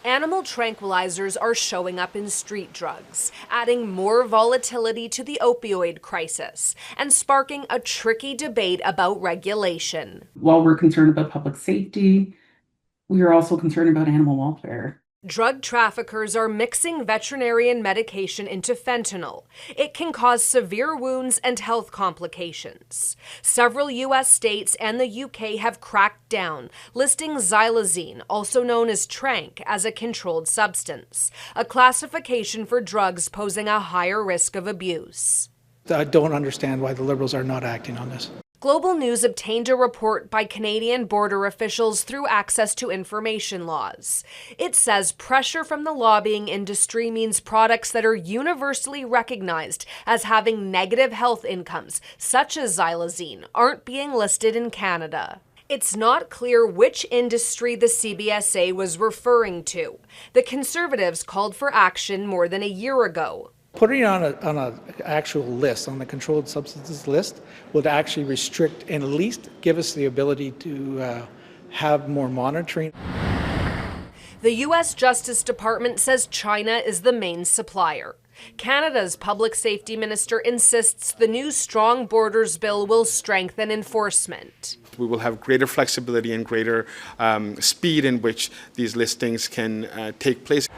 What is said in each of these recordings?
Animal tranquilizers are showing up in street drugs, adding more volatility to the opioid crisis and sparking a tricky debate about regulation. While we're concerned about public safety, we are also concerned about animal welfare. Drug traffickers are mixing veterinarian medication into fentanyl. It can cause severe wounds and health complications. Several U.S. states and the U.K. have cracked down, listing xylazine, also known as tranq, as a controlled substance, a classification for drugs posing a higher risk of abuse. I don't understand why the Liberals are not acting on this. Global News obtained a report by Canadian border officials through access to information laws. It says pressure from the lobbying industry means products that are universally recognized as having negative health incomes, such as xylazine, aren't being listed in Canada. It's not clear which industry the CBSA was referring to. The Conservatives called for action more than a year ago. Putting it on an actual list, on the controlled substances list, would actually restrict and at least give us the ability to have more monitoring. The U.S. Justice Department says China is the main supplier. Canada's public safety minister insists the new Strong Borders bill will strengthen enforcement. We will have greater flexibility and greater speed in which these listings can take place.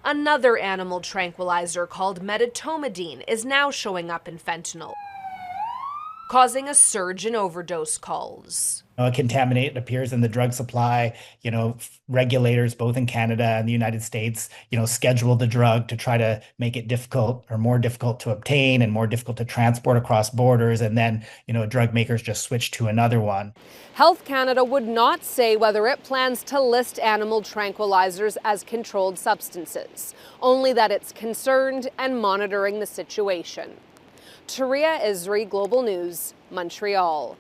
Another animal tranquilizer called medetomidine is now showing up in fentanyl, causing a surge in overdose calls. A contaminant appears in the drug supply. Regulators both in Canada and the United States, schedule the drug to try to make it difficult or more difficult to obtain and more difficult to transport across borders. And then, drug makers just switch to another one. Health Canada would not say whether it plans to list animal tranquilizers as controlled substances, only that it's concerned and monitoring the situation. Touria Izri, Global News, Montreal.